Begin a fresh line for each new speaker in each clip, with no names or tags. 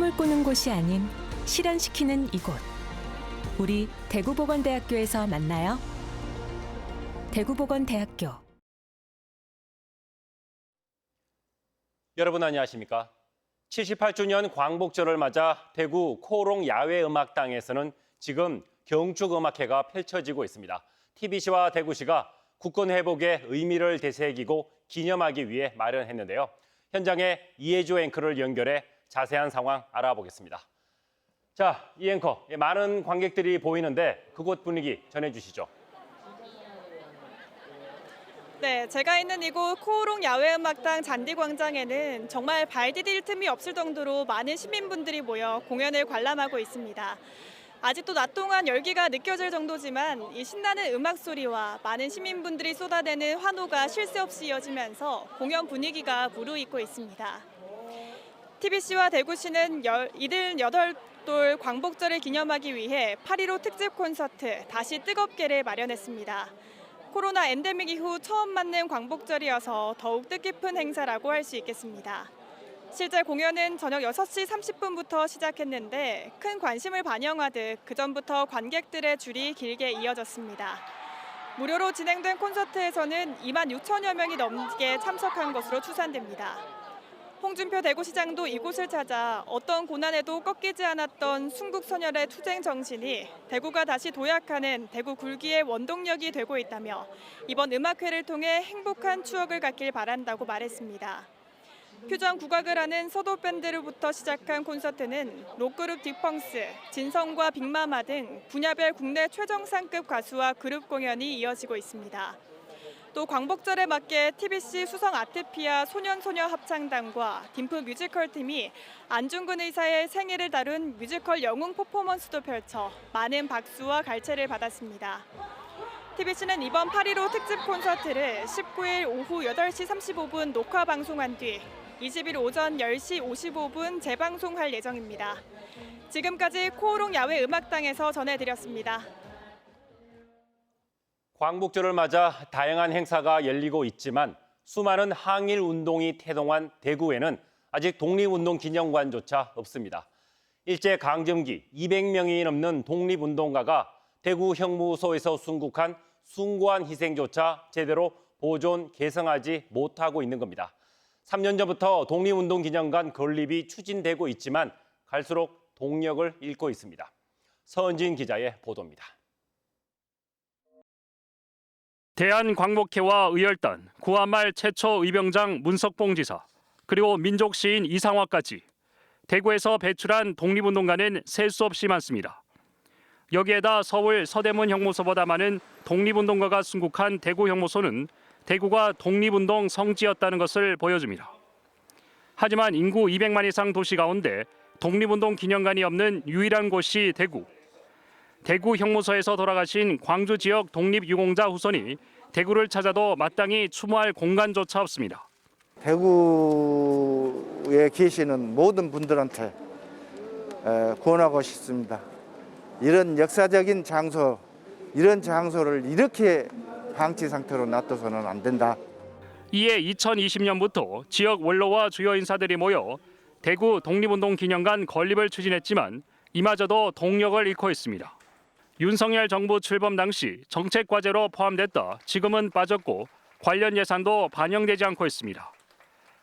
꿈을 꾸는 곳이 아닌 실현시키는 이곳. 우리 대구보건대학교에서 만나요. 대구보건대학교.
여러분 안녕하십니까? 78주년 광복절을 맞아 대구 코오롱 야외음악당에서는 지금 경축음악회가 펼쳐지고 있습니다. TBC와 대구시가 국권 회복의 의미를 되새기고 기념하기 위해 마련했는데요. 현장에 이혜주 앵커를 연결해 자세한 상황 알아보겠습니다. 자, 이 앵커, 많은 관객들이 보이는데 그곳 분위기 전해주시죠.
네, 제가 있는 이곳 코오롱 야외음악당 잔디광장에는 정말 발 디딜 틈이 없을 정도로 많은 시민분들이 모여 공연을 관람하고 있습니다. 아직도 낮 동안 열기가 느껴질 정도지만 이 신나는 음악 소리와 많은 시민분들이 쏟아내는 환호가 쉴 새 없이 이어지면서 공연 분위기가 무르익고 있습니다. TBC와 대구시는 78돌 광복절을 기념하기 위해 8.15 특집 콘서트 다시 뜨겁게를 마련했습니다. 코로나 엔데믹 이후 처음 맞는 광복절이어서 더욱 뜻깊은 행사라고 할 수 있겠습니다. 실제 공연은 저녁 6시 30분부터 시작했는데 큰 관심을 반영하듯 그전부터 관객들의 줄이 길게 이어졌습니다. 무료로 진행된 콘서트에서는 2만 6천여 명이 넘게 참석한 것으로 추산됩니다. 홍준표 대구시장도 이곳을 찾아 어떤 고난에도 꺾이지 않았던 순국선열의 투쟁 정신이 대구가 다시 도약하는 대구 굴기의 원동력이 되고 있다며 이번 음악회를 통해 행복한 추억을 갖길 바란다고 말했습니다. 퓨전 국악을 하는 서도 밴드로부터 시작한 콘서트는 록그룹 딕펑스, 진성과 빅마마 등 분야별 국내 최정상급 가수와 그룹 공연이 이어지고 있습니다. 또 광복절에 맞게 TBC 수성 아트피아 소년소녀 합창단과 딤프 뮤지컬 팀이 안중근 의사의 생애를 다룬 뮤지컬 영웅 퍼포먼스도 펼쳐 많은 박수와 갈채를 받았습니다. TBC는 이번 8.15 특집 콘서트를 19일 오후 8시 35분 녹화 방송한 뒤 20일 오전 10시 55분 재방송할 예정입니다. 지금까지 코오롱 야외음악당에서 전해드렸습니다.
광복절을 맞아 다양한 행사가 열리고 있지만 수많은 항일 운동이 태동한 대구에는 아직 독립운동 기념관조차 없습니다. 일제강점기 200명이 넘는 독립운동가가 대구 형무소에서 순국한 숭고한 희생조차 제대로 보존, 개성하지 못하고 있는 겁니다. 3년 전부터 독립운동 기념관 건립이 추진되고 있지만 갈수록 동력을 잃고 있습니다. 서은진 기자의 보도입니다.
대한광복회와 의열단, 구한말 최초 의병장 문석봉 지사, 그리고 민족시인 이상화까지 대구에서 배출한 독립운동가는 셀 수 없이 많습니다. 여기에다 서울 서대문 형무소보다 많은 독립운동가가 순국한 대구 형무소는 대구가 독립운동 성지였다는 것을 보여줍니다. 하지만 인구 200만 이상 도시 가운데 독립운동 기념관이 없는 유일한 곳이 대구. 대구 형무소에서 돌아가신 광주 지역 독립유공자 후손이 대구를 찾아도 마땅히 추모할 공간조차 없습니다.
대구에 계시는 모든 분들한테 권하고 싶습니다. 이런 역사적인 장소, 이런 장소를 이렇게 방치 상태로 놔둬서는 안 된다.
이에 2020년부터 지역 원로와 주요 인사들이 모여 대구 독립운동 기념관 건립을 추진했지만 이마저도 동력을 잃고 있습니다. 윤석열 정부 출범 당시 정책 과제로 포함됐다 지금은 빠졌고 관련 예산도 반영되지 않고 있습니다.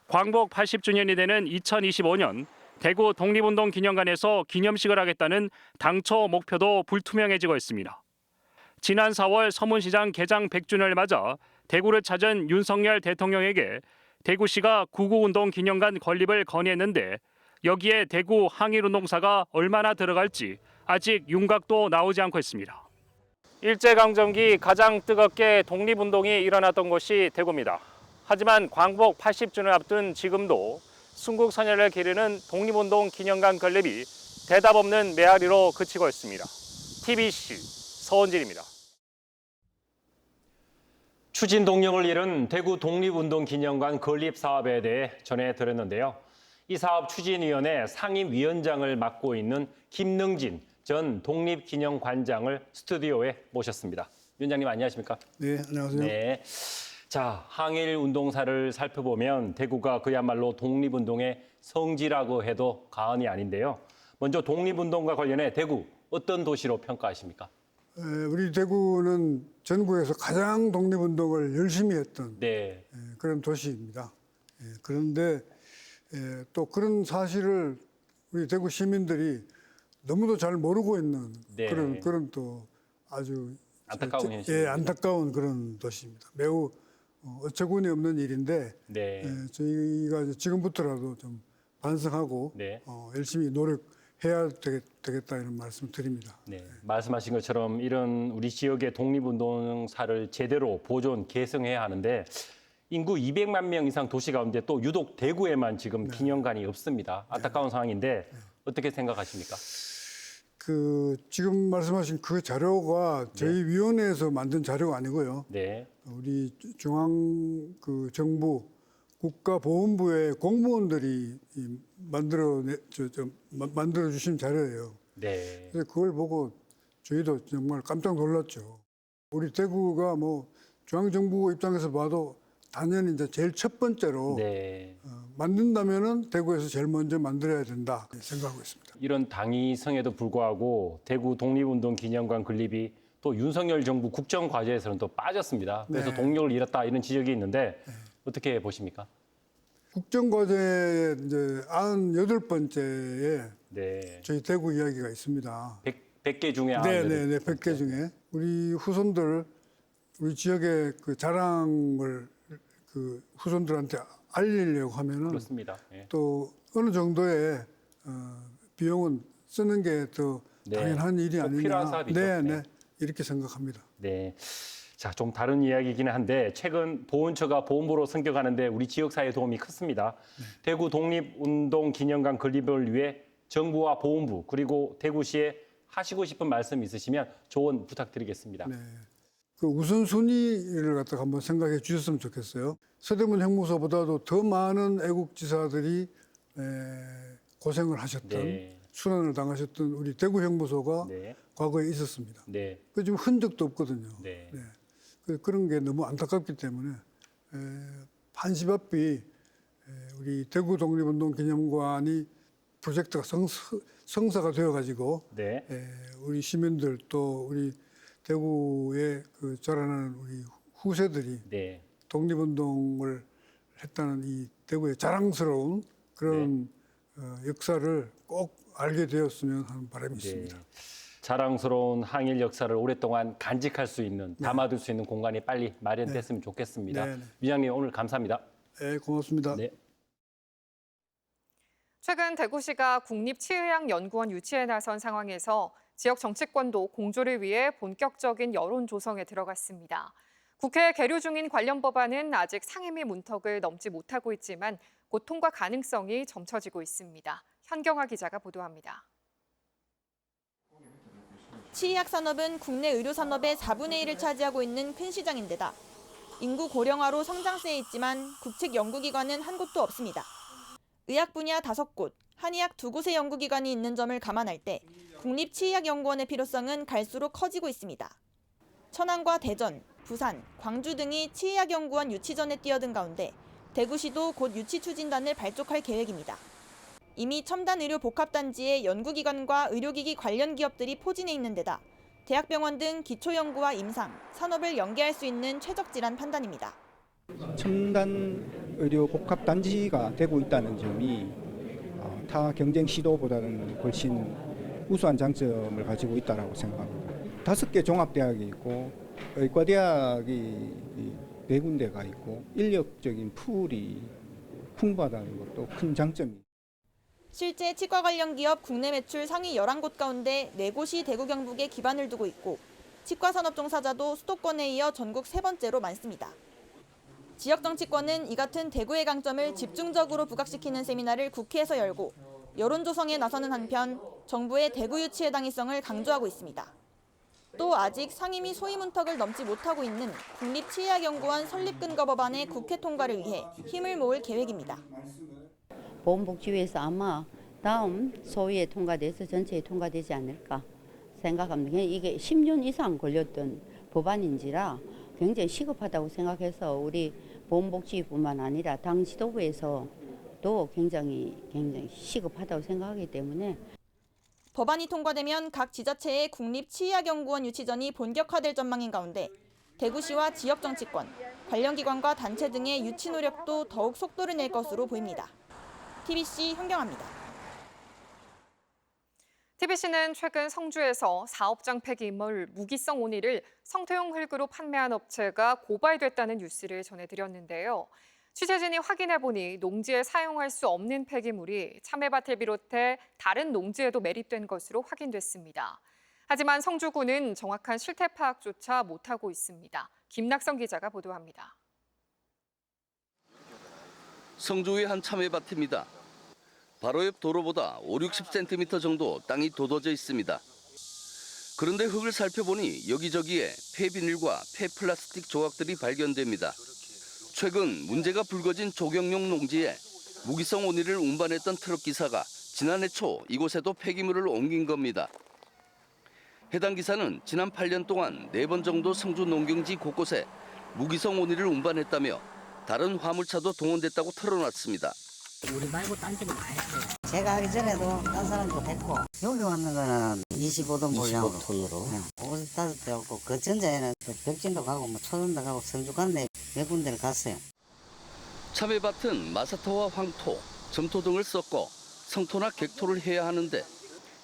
광복 80주년이 되는 2025년 대구 독립운동 기념관에서 기념식을 하겠다는 당초 목표도 불투명해지고 있습니다. 지난 4월 서문시장 개장 100주년을 맞아 대구를 찾은 윤석열 대통령에게 대구시가 구구운동 기념관 건립을 건의했는데 여기에 대구 항일운동사가 얼마나 들어갈지 아직 윤곽도 나오지 않고 있습니다. 일제강점기 가장 뜨겁게 독립운동이 일어났던 곳이 대구입니다. 하지만 광복 80주년을 앞둔 지금도 순국선열을 기리는 독립운동 기념관 건립이 대답 없는 메아리로 그치고 있습니다. TBC 서은진입니다.
추진 동력을 잃은 대구 독립운동 기념관 건립 사업에 대해 전해드렸는데요. 이 사업 추진위원회 상임위원장을 맡고 있는 김능진 전 독립기념관장을 스튜디오에 모셨습니다. 위원장님 안녕하십니까?
네, 안녕하세요.
네. 자, 항일 운동사를 살펴보면 대구가 그야말로 독립운동의 성지라고 해도 과언이 아닌데요. 먼저 독립운동과 관련해 대구 어떤 도시로 평가하십니까?
우리 대구는 전국에서 가장 독립운동을 열심히 했던
네,
그런 도시입니다. 그런데 또 그런 사실을 우리 대구 시민들이 너무도 잘 모르고 있는
네.
그런 또 아주
안타까운 현실입니다.
안타까운 그런 도시입니다. 매우 어처구니 없는 일인데
네,
저희가 이제 지금부터라도 좀 반성하고
네.
열심히 노력해야 되겠다 이런 말씀 드립니다.
네. 말씀하신 것처럼 이런 우리 지역의 독립운동사를 제대로 보존, 계승해야 하는데 인구 200만 명 이상 도시 가운데 또 유독 대구에만 지금 기념관이 없습니다. 안타까운 상황인데 어떻게 생각하십니까?
지금 말씀하신 그 자료가 저희 위원회에서 만든 자료가 아니고요.
네,
우리 중앙 정부 국가보훈부의 공무원들이 만들어 주신 자료예요.
네,
그래서 그걸 보고 저희도 정말 깜짝 놀랐죠. 우리 대구가 뭐 중앙정부 입장에서 봐도 당연히 이제 제일 첫 번째로
네.
만든다면은 대구에서 제일 먼저 만들어야 된다 생각하고 있습니다.
이런 당위성에도 불구하고 대구 독립운동 기념관 건립이 또 윤석열 정부 국정 과제에서는 또 빠졌습니다. 그래서
네.
동력을 잃었다 이런 지적이 있는데 어떻게 보십니까?
국정과제의 이제 98번째에
네,
저희 대구 이야기가 있습니다.
100개 중에
네네네, 100개 중에 우리 후손들, 우리 지역의 그 자랑을 그 후손들한테 알리려고 하면은
그렇습니다. 네.
또 어느 정도의 비용은 쓰는 게 더
네.
당연한 일이
꼭
아니냐.
필요한 사업이죠.
네,
네.
네, 이렇게 생각합니다.
네. 자, 좀 다른 이야기이긴 한데 최근 보훈처가 보훈부로 승격하는데 우리 지역사회에 도움이 컸습니다. 대구 독립운동 기념관 건립을 위해 정부와 보훈부 그리고 대구시에 하시고 싶은 말씀 있으시면 조언 부탁드리겠습니다.
네. 그 우선순위를 갖다가 한번 생각해 주셨으면 좋겠어요. 서대문 형무소보다도 더 많은 애국지사들이 고생을 하셨던
네.
순환을 당하셨던 우리 대구 형무소가
네.
과거에 있었습니다.
네.
그 지금 흔적도 없거든요.
네.
그런 게 너무 안타깝기 때문에 한시바삐 우리 대구 독립운동 기념관이 프로젝트가 성사가 되어가지고
네.
우리 시민들 또 우리 대구에 그 자라나는 우리 후세들이
네.
독립운동을 했다는 이 대구의 자랑스러운 그런 역사를 꼭 알게 되었으면 하는 바람이 있습니다.
네. 자랑스러운 항일 역사를 오랫동안 간직할 수 있는, 담아둘 수 있는 공간이 빨리 마련됐으면 좋겠습니다.
네, 네.
위원장님 오늘 감사합니다.
네, 고맙습니다.
네.
최근 대구시가 국립치의학연구원 유치에 나선 상황에서 지역 정치권도 공조를 위해 본격적인 여론 조성에 들어갔습니다. 국회에 계류 중인 관련 법안은 아직 상임위 문턱을 넘지 못하고 있지만 곧 통과 가능성이 점쳐지고 있습니다. 현경화 기자가 보도합니다.
치의학 산업은 국내 의료 산업의 4분의 1을 차지하고 있는 큰 시장인데다 인구 고령화로 성장세에 있지만 국책 연구기관은 한 곳도 없습니다. 의학 분야 5곳, 한의학 2곳의 연구기관이 있는 점을 감안할 때 국립치의학연구원의 필요성은 갈수록 커지고 있습니다. 천안과 대전, 부산, 광주 등이 치의학연구원 유치전에 뛰어든 가운데 대구시도 곧 유치 추진단을 발족할 계획입니다. 이미 첨단 의료 복합단지에 연구기관과 의료기기 관련 기업들이 포진해 있는 데다 대학병원 등 기초연구와 임상, 산업을 연계할 수 있는 최적지란 판단입니다.
첨단 의료 복합 단지가 되고 있다는 점이 타 경쟁 시도보다는 훨씬 우수한 장점을 가지고 있다고 생각합니다. 5개 종합대학이 있고 의과대학이 4군데가 있고 인력적인 풀이 풍부하다는 것도 큰 장점입니다.
실제 치과 관련 기업 국내 매출 상위 11곳 가운데 4곳이 대구 경북에 기반을 두고 있고 치과 산업 종사자도 수도권에 이어 전국 3번째로 많습니다. 지역 정치권은 이 같은 대구의 강점을 집중적으로 부각시키는 세미나를 국회에서 열고 여론 조성에 나서는 한편 정부의 대구 유치의 당위성을 강조하고 있습니다. 또 아직 상임위 소위 문턱을 넘지 못하고 있는 국립치의학연구원 설립 근거 법안의 국회 통과를 위해 힘을 모을 계획입니다.
보건복지위에서 아마 다음 소위에 통과돼서 전체에 통과되지 않을까 생각합니다. 이게 10년 이상 걸렸던 법안인지라 굉장히 시급하다고 생각해서 우리 보건복지뿐만 아니라 당 지도부에서도 굉장히 시급하다고 생각하기 때문에
법안이 통과되면 각 지자체의 국립치의학연구원 유치전이 본격화될 전망인 가운데 대구시와 지역정치권, 관련 기관과 단체 등의 유치 노력도 더욱 속도를 낼 것으로 보입니다. TBC 현경아입니다.
TBC는 최근 성주에서 사업장 폐기물 무기성 오니를 성토용 흙으로 판매한 업체가 고발됐다는 뉴스를 전해드렸는데요. 취재진이 확인해보니 농지에 사용할 수 없는 폐기물이 참외밭을 비롯해 다른 농지에도 매립된 것으로 확인됐습니다. 하지만 성주군은 정확한 실태 파악조차 못하고 있습니다. 김낙성 기자가 보도합니다.
성주의 한 참외밭입니다. 바로 옆 도로보다 50-60cm 정도 땅이 돋워져 있습니다. 그런데 흙을 살펴보니 여기저기에 폐비닐과 폐플라스틱 조각들이 발견됩니다. 최근 문제가 불거진 조경용 농지에 무기성 오니를 운반했던 트럭 기사가 지난해 초 이곳에도 폐기물을 옮긴 겁니다. 해당 기사는 지난 8년 동안 4번 정도 성주 농경지 곳곳에 무기성 오니를 운반했다며 다른 화물차도 동원됐다고 털어놨습니다.
우리 말고 딴 데는 다 했어요. 제가 하기 전에도 딴 사람도 했고 여기 왔는 거는 25톤 분량으로 25톤으로 55대 없고 그 전자에는 벽진도 가고 뭐 초전도 가고 성주 관내 몇 군데를 갔어요.
참외밭은 마사토와 황토, 점토 등을 섞어 성토나 객토를 해야 하는데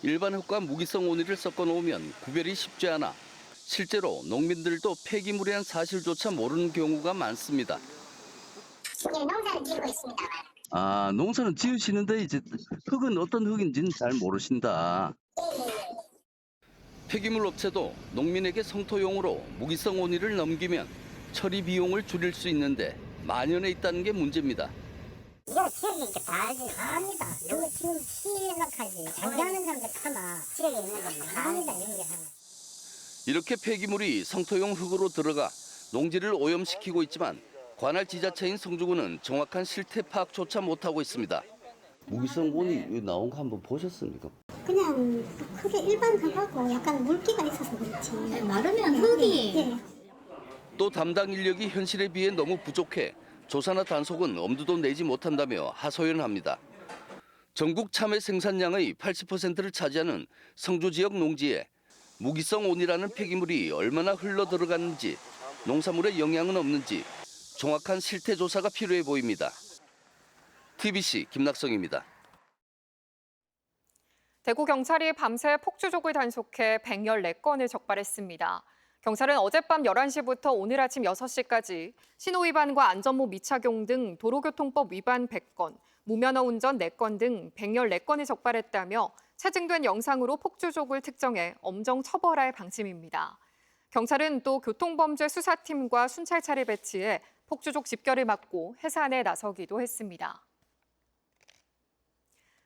일반 흙과 무기성 오니를 섞어 놓으면 구별이 쉽지 않아 실제로 농민들도 폐기물이란 사실조차 모르는 경우가 많습니다.
지금 농사를 짓고 있습니다.
아, 농사는 지으시는데 이제 흙은 어떤 흙인지는 잘 모르신다. 폐기물 업체도 농민에게 성토용으로 무기성 오니를 넘기면 처리 비용을 줄일 수 있는데 만연해 있다는 게 문제입니다.
이거 지역에 이렇게 다 합니다. 이거 지금 시각하지. 장비하는 사람들 하나 지역에 있는 건 다 합니다. 이런 게 하나.
이렇게 폐기물이 성토용 흙으로 들어가 농지를 오염시키고 있지만 관할 지자체인 성주군은 정확한 실태 파악조차 못하고 있습니다. 무기성 오니 나온 거 한번 보셨습니까?
그냥 크게 일반 흙하고 약간 물기가 있어서 그렇지. 마르면 흙이. 네.
또 담당 인력이 현실에 비해 너무 부족해 조사나 단속은 엄두도 내지 못한다며 하소연합니다. 전국 참외 생산량의 80%를 차지하는 성주 지역 농지에 무기성 오니라는 폐기물이 얼마나 흘러 들어갔는지 농산물에 영향은 없는지 정확한 실태 조사가 필요해 보입니다. TBC 김낙성입니다.
대구 경찰이 밤새 폭주족을 단속해 114건을 적발했습니다. 경찰은 어젯밤 11시부터 오늘 아침 6시까지 신호위반과 안전모 미착용 등 도로교통법 위반 100건, 무면허 운전 4건 등 114건을 적발했다며 체증된 영상으로 폭주족을 특정해 엄정 처벌할 방침입니다. 경찰은 또 교통범죄 수사팀과 순찰차를 배치해 폭주족 집결을 막고 해산에 나서기도 했습니다.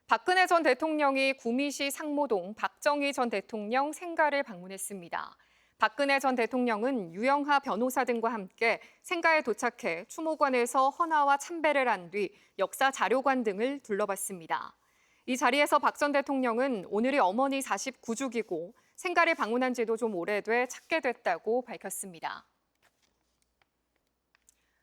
박근혜 전 대통령이 구미시 상모동 박정희 전 대통령 생가를 방문했습니다. 박근혜 전 대통령은 유영하 변호사 등과 함께 생가에 도착해 추모관에서 헌화와 참배를 한 뒤 역사 자료관 등을 둘러봤습니다. 이 자리에서 박 전 대통령은 오늘이 어머니 49주기고 생가를 방문한 지도 좀 오래돼 찾게 됐다고 밝혔습니다.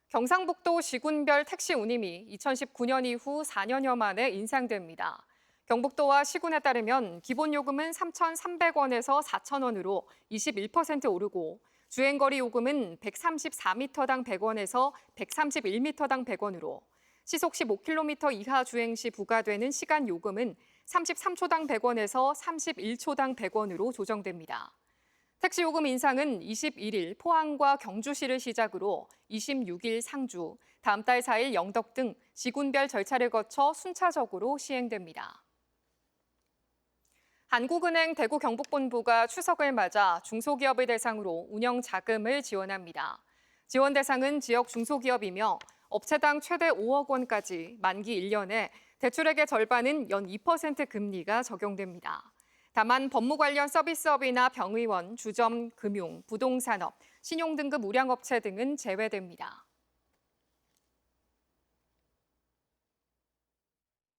경상북도 시군별 택시 운임이 2019년 이후 4년여 만에 인상됩니다. 경북도와 시군에 따르면 기본 요금은 3,300원에서 4,000원으로 21% 오르고 주행거리 요금은 134m당 100원에서 131m당 100원으로 시속 15km 이하 주행 시 부과되는 시간 요금은 33초당 100원에서 31초당 100원으로 조정됩니다. 택시 요금 인상은 21일 포항과 경주시를 시작으로 26일 상주, 다음 달 4일 영덕 등 시군별 절차를 거쳐 순차적으로 시행됩니다. 한국은행 대구 경북본부가 추석을 맞아 중소기업을 대상으로 운영 자금을 지원합니다. 지원 대상은 지역 중소기업이며 업체당 최대 5억 원까지 만기 1년에 대출액의 절반은 연 2% 금리가 적용됩니다. 다만 법무 관련 서비스업이나 병의원, 주점, 금융, 부동산업, 신용등급 우량업체 등은 제외됩니다.